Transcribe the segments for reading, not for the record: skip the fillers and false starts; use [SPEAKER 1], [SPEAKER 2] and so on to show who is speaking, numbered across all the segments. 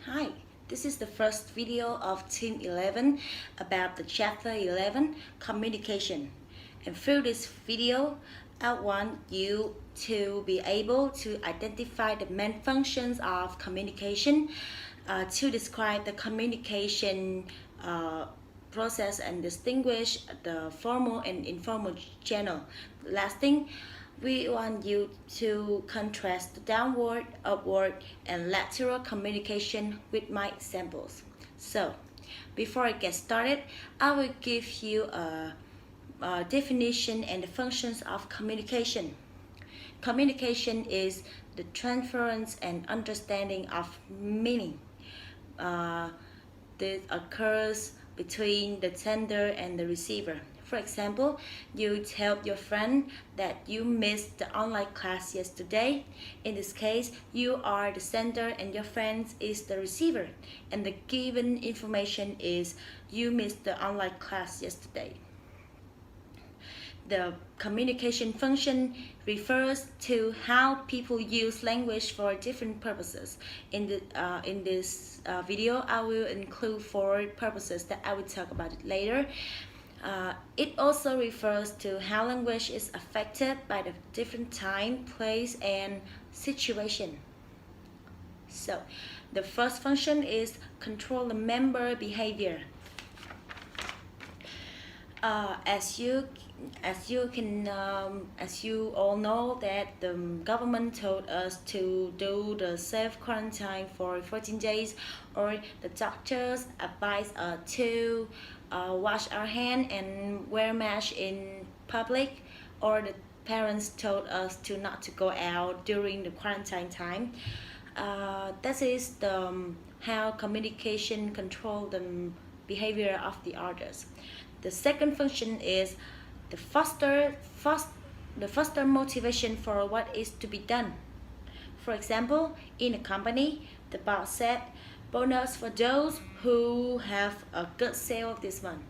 [SPEAKER 1] Hi, this is the first video of Team 11 about the Chapter 11, Communication. And through this video, I want you to be able to identify the main functions of communication, to describe the communication process and distinguish the formal and informal channel. Last thing, we want you to contrast the downward, upward, and lateral communication with my examples. So, before I get started, I will give you a definition and the functions of communication. Communication is the transference and understanding of meaning. This occurs between the sender and the receiver. For example, you tell your friend that you missed the online class yesterday. In this case, you are the sender and your friend is the receiver. And the given information is you missed the online class yesterday. The communication function refers to how people use language for different purposes. In this video, I will include 4 purposes that I will talk about it later. It also refers to how language is affected by the different time, place, and situation. So, the first function is control the member behavior. As you all know that the government told us to do the self-quarantine for 14 days, or the doctors advise us to wash our hands and wear mask in public, or the parents told us to not to go out during the quarantine time. That is how communication control the behavior of the others. The second function is the foster motivation for what is to be done. For example, in a company, the boss said, bonus for those who have a good sale this month.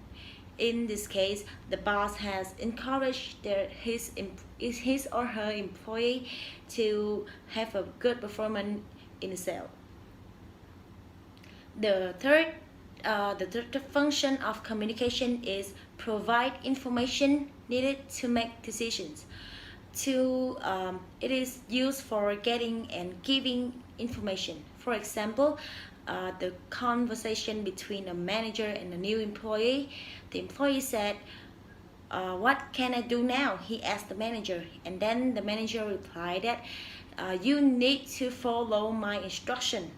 [SPEAKER 1] In this case, the boss has encouraged his or her employee to have a good performance in the sale. The third function of communication is provide information needed to make decisions. It is used for getting and giving information. For example, the conversation between a manager and a new employee. The employee said, what can I do now? He asked the manager, and then the manager replied that you need to follow my instruction.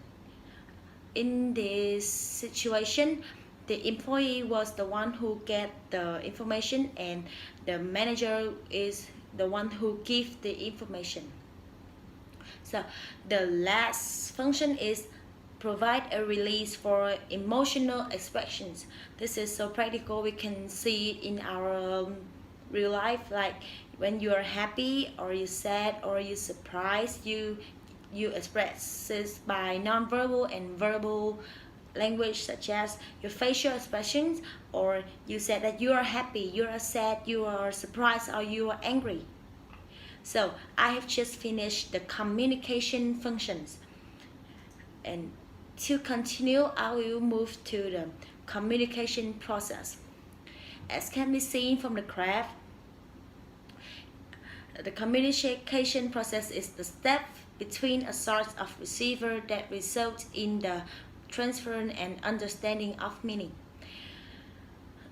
[SPEAKER 1] In this situation, the employee was the one who get the information and the manager is the one who gives the information. So the last function is provide a release for emotional expressions. This is so practical, we can see it in our real life, like when you are happy or you sad or you surprised, you express this by non-verbal and verbal language, such as your facial expressions, or you said that you are happy, you are sad, you are surprised, or you are angry. So I have just finished the communication functions, and to continue I will move to the communication process. As can be seen from the graph, the communication process is the step between a source of receiver that results in the transfer and understanding of meaning.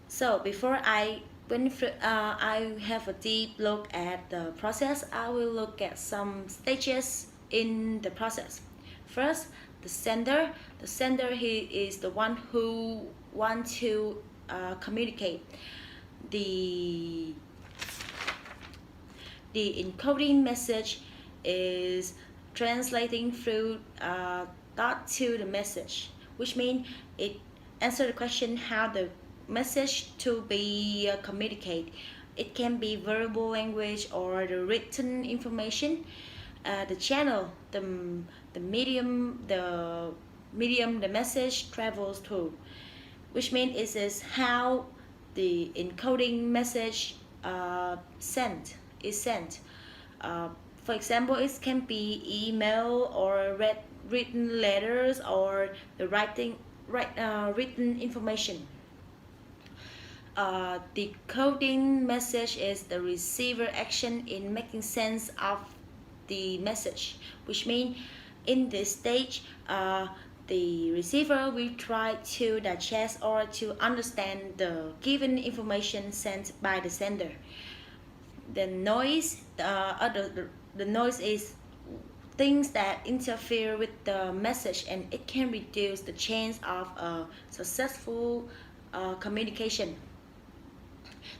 [SPEAKER 1] So before I have a deep look at the process, I will look at some stages in the process. First, the sender. The sender, he is the one who wants to communicate. The encoding message is translating through thought to the message, which means it answers the question how the message to be communicated. It can be verbal language or the written information. The channel, the medium the message travels through, which means it is how the encoding message is sent. For example, it can be email or read written letters or the written information. The coding message is the receiver action in making sense of the message, which means in this stage the receiver will try to digest or to understand the given information sent by the sender. The noise, the noise is things that interfere with the message, and it can reduce the chance of a successful communication.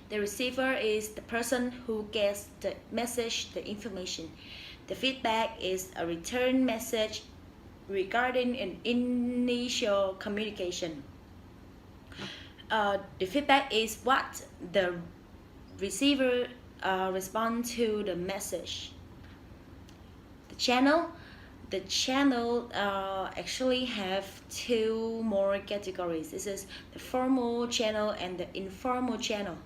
[SPEAKER 1] The receiver is the person who gets the message, the information. The feedback is a return message regarding an initial communication. The feedback is what the receiver responds to the message. The channel actually have two more categories. This is the formal channel and the informal channel.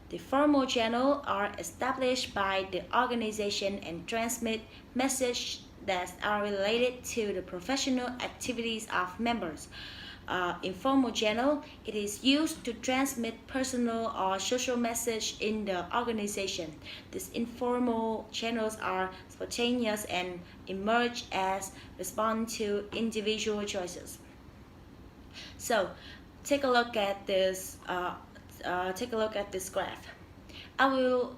[SPEAKER 1] The formal channel are established by the organization and transmit messages that are related to the professional activities of members. Informal channel, it is used to transmit personal or social message in the organization. These informal channels are spontaneous and emerge as response to individual choices. So, take a look at this. Take a look at this graph. I will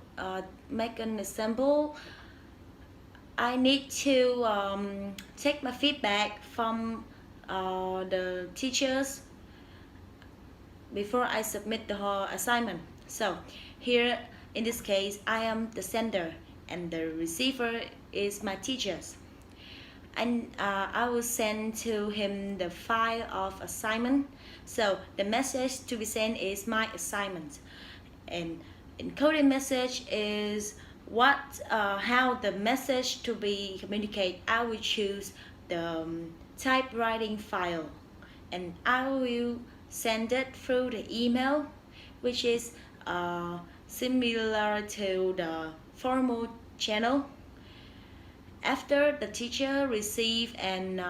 [SPEAKER 1] make an example. I need to take my feedback from the teachers before I submit the whole assignment. So here in this case I am the sender and the receiver is my teachers, and I will send to him the file of assignment. So the message to be sent is my assignment, and encoded message is how the message to be communicated. I will choose the typewriting file, and I will send it through the email, which is similar to the formal channel. After the teacher receive and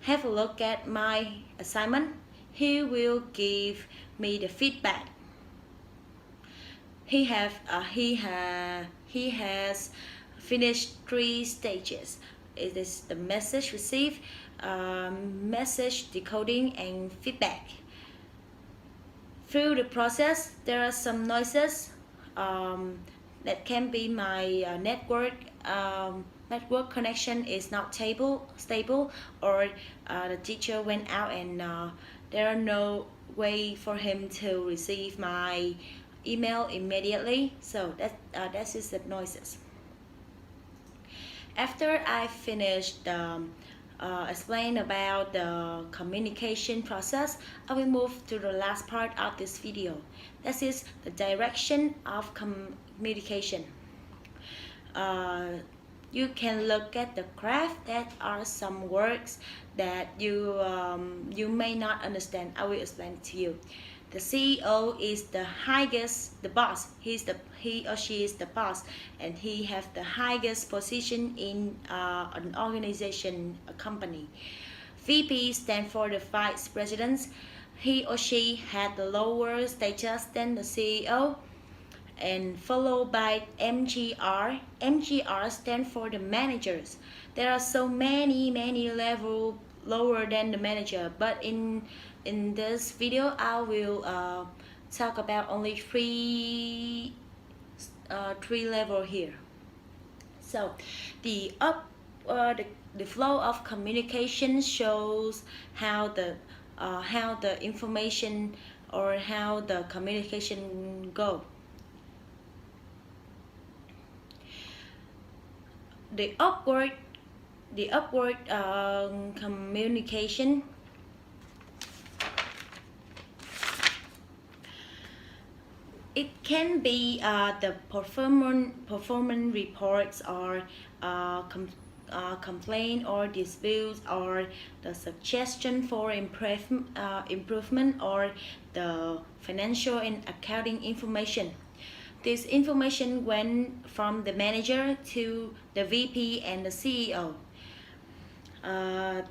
[SPEAKER 1] have a look at my assignment, he will give me the feedback. He has finished 3 stages. It is the message received, message decoding, and feedback. Through the process, there are some noises that can be my network connection is not stable, or the teacher went out and there are no way for him to receive my email immediately. So that is the noises. After I finished explain about the communication process, I will move to the last part of this video. That is the direction of communication. You can look at the graph. There are some words that you may not understand. I will explain it to you. The CEO is the highest, the boss. He or she is the boss, and he has the highest position in an organization, a company. VP stands for the vice president. He or she had the lower status than the CEO, and followed by MGR. MGR stands for the managers. There are so many levels lower than the manager, but in this video I will talk about only three levels here. So the flow of communication shows how the information or how the communication go. The upward communication, it can be the performance reports, or complaint or disputes, or the suggestion for improvement, or the financial and accounting information. This information went from the manager to the VP and the CEO. The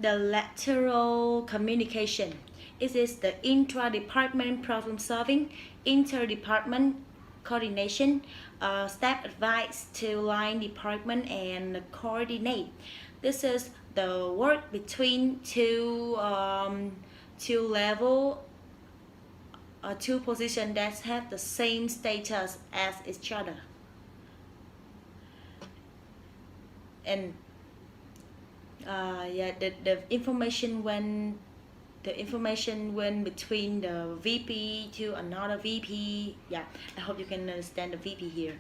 [SPEAKER 1] lateral communication. It is the intra-department problem solving, inter-department coordination, staff advice to line department and coordinate. This is the work between two positions that have the same status as each other. And the information went between the VP to another VP. Yeah, I hope you can understand the VP here.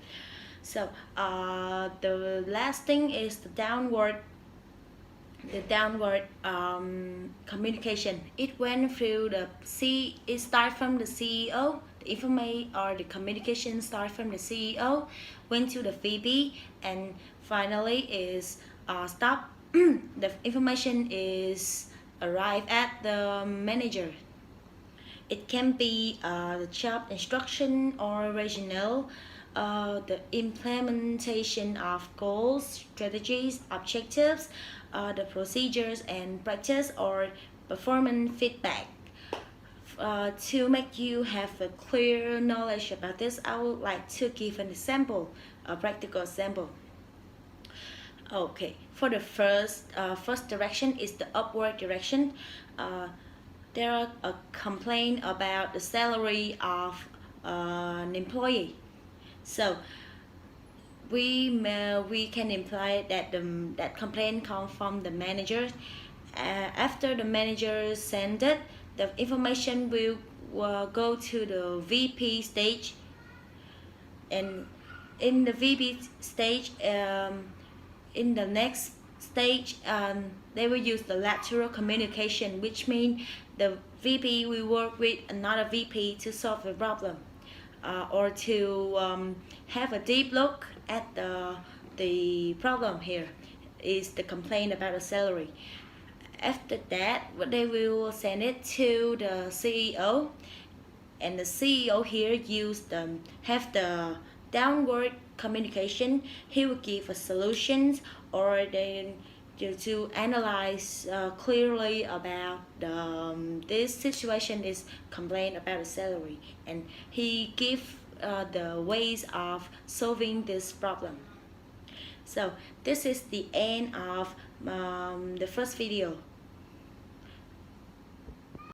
[SPEAKER 1] So the last thing is the downward communication. It went through it starts from the CEO. The information or the communication starts from the CEO, went to the VP, and finally is stop. The information is arrived at the manager. It can be the job instruction or regional, the implementation of goals, strategies, objectives, the procedures and practice, or performance feedback. To make you have a clear knowledge about this, I would like to give an example, a practical example. Okay, for the first direction is the upward direction. There are a complaint about the salary of an employee. So we can imply that that complaint comes from the manager. After the manager sends it, the information will go to the VP stage, and in the VP stage, in the next stage, they will use the lateral communication, which means the VP will work with another VP to solve the problem, or to have a deep look at the problem here is the complaint about the salary. After that, they will send it to the CEO, and the CEO here have the downward communication. He will give a solutions, or then to analyze clearly about this situation is complaint about the salary, and he give the ways of solving this problem. So this is the end of the first video.